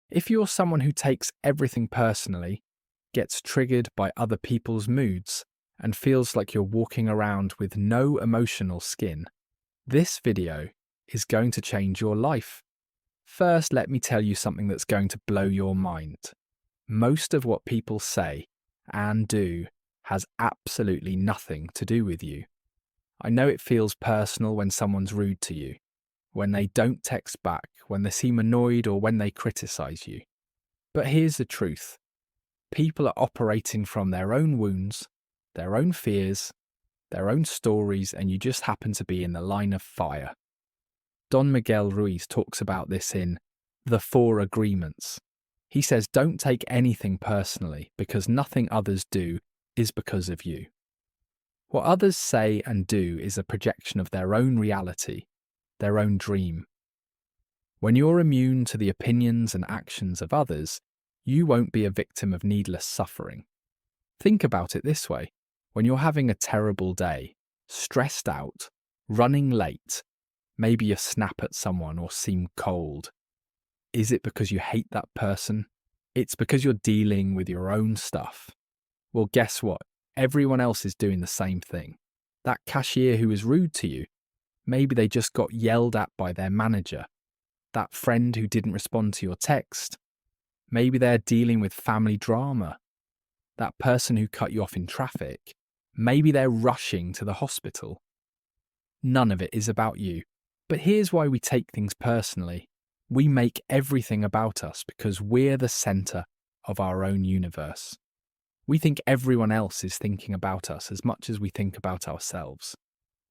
If you're someone who takes everything personally, gets triggered by other people's moods, and feels like you're walking around with no emotional skin, this video is going to change your life. First, let me tell you something that's going to blow your mind. Most of what people say and do has absolutely nothing to do with you. I know it feels personal when someone's rude to you, when they don't text back, when they seem annoyed, or when they criticize you. But here's the truth. People are operating from their own wounds, their own fears, their own stories, and you just happen to be in the line of fire. Don Miguel Ruiz talks about this in The 4 Agreements. He says, don't take anything personally because nothing others do is because of you. What others say and do is a projection of their own reality, their own dream. When you're immune to the opinions and actions of others, you won't be a victim of needless suffering. Think about it this way. When you're having a terrible day, stressed out, running late, maybe you snap at someone or seem cold. Is it because you hate that person? It's because you're dealing with your own stuff. Well, guess what? Everyone else is doing the same thing. That cashier who was rude to you, maybe they just got yelled at by their manager. That friend who didn't respond to your text, maybe they're dealing with family drama. That person who cut you off in traffic, maybe they're rushing to the hospital. None of it is about you. But here's why we take things personally. We make everything about us because we're the center of our own universe. We think everyone else is thinking about us as much as we think about ourselves.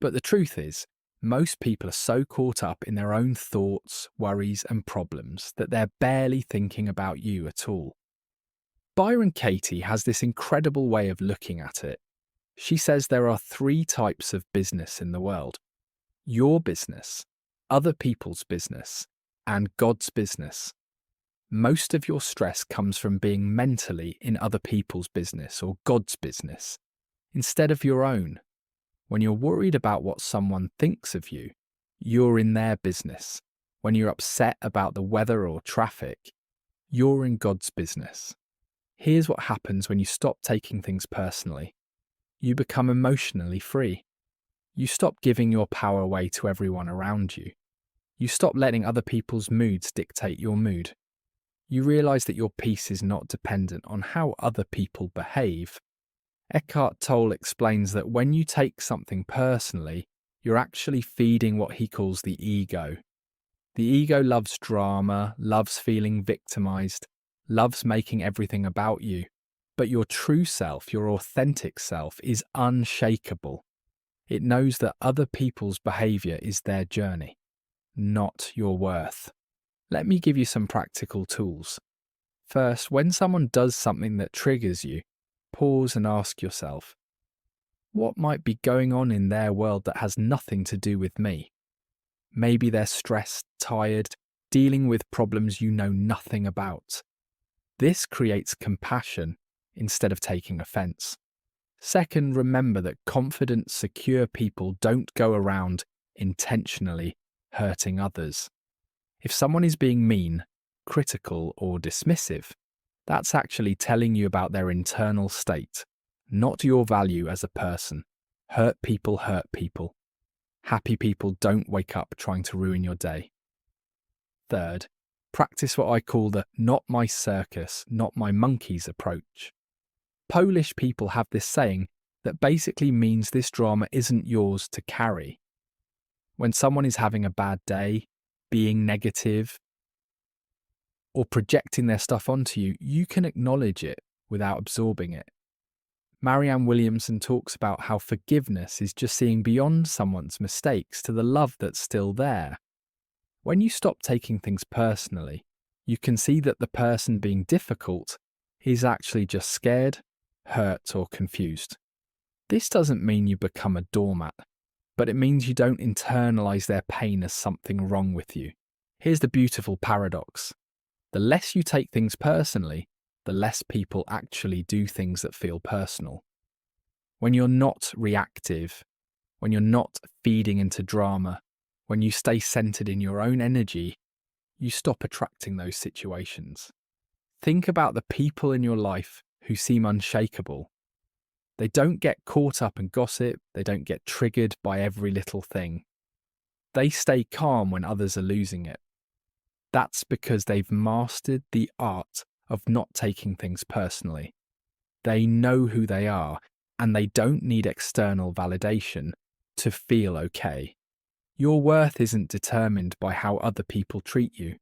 But the truth is, most people are so caught up in their own thoughts, worries, and problems that they're barely thinking about you at all. Byron Katie has this incredible way of looking at it. She says there are 3 types of business in the world: your business, other people's business, and God's business. Most of your stress comes from being mentally in other people's business or God's business, instead of your own. When you're worried about what someone thinks of you, you're in their business. When you're upset about the weather or traffic, you're in God's business. Here's what happens when you stop taking things personally. You become emotionally free. You stop giving your power away to everyone around you. You stop letting other people's moods dictate your mood. You realize that your peace is not dependent on how other people behave. Eckhart Tolle explains that when you take something personally, you're actually feeding what he calls the ego. The ego loves drama, loves feeling victimized, loves making everything about you. But your true self, your authentic self, is unshakable. It knows that other people's behavior is their journey, not your worth. Let me give you some practical tools. First, when someone does something that triggers you, pause and ask yourself, what might be going on in their world that has nothing to do with me? Maybe they're stressed, tired, dealing with problems you know nothing about. This creates compassion instead of taking offense. Second, remember that confident, secure people don't go around intentionally hurting others. If someone is being mean, critical, or dismissive, that's actually telling you about their internal state, not your value as a person. Hurt people hurt people. Happy people don't wake up trying to ruin your day. Third, practice what I call the not my circus, not my monkeys approach. Polish people have this saying that basically means this drama isn't yours to carry. When someone is having a bad day, being negative, or projecting their stuff onto you, you can acknowledge it without absorbing it. Marianne Williamson talks about how forgiveness is just seeing beyond someone's mistakes to the love that's still there. When you stop taking things personally, you can see that the person being difficult is actually just scared, hurt, or confused. This doesn't mean you become a doormat, but it means you don't internalize their pain as something wrong with you. Here's the beautiful paradox. The less you take things personally, the less people actually do things that feel personal. When you're not reactive, when you're not feeding into drama, when you stay centered in your own energy, you stop attracting those situations. Think about the people in your life who seem unshakable. They don't get caught up in gossip, they don't get triggered by every little thing. They stay calm when others are losing it. That's because they've mastered the art of not taking things personally. They know who they are, and they don't need external validation to feel okay. Your worth isn't determined by how other people treat you.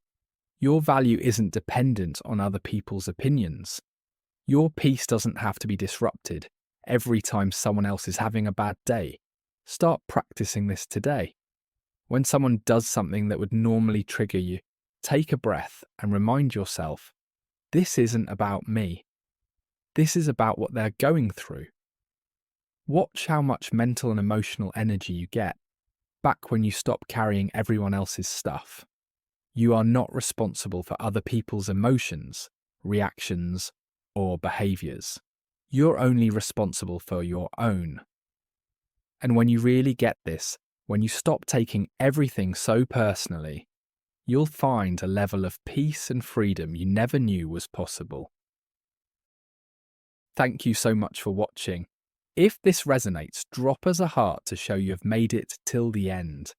Your value isn't dependent on other people's opinions. Your peace doesn't have to be disrupted every time someone else is having a bad day. Start practicing this today. When someone does something that would normally trigger you, take a breath and remind yourself, this isn't about me. This is about what they're going through. Watch how much mental and emotional energy you get back when you stop carrying everyone else's stuff. You are not responsible for other people's emotions, reactions, or behaviours. You're only responsible for your own. And when you really get this, when you stop taking everything so personally, you'll find a level of peace and freedom you never knew was possible. Thank you so much for watching. If this resonates, drop us a heart to show you have made it till the end.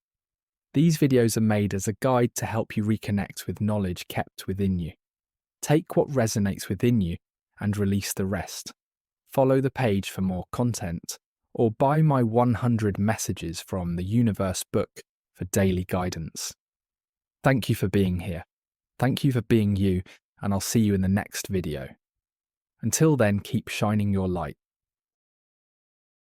These videos are made as a guide to help you reconnect with knowledge kept within you. Take what resonates within you and release the rest. Follow the page for more content, or buy my 100 Messages from the Universe book for daily guidance. Thank you for being here. Thank you for being you, and I'll see you in the next video. Until then, keep shining your light.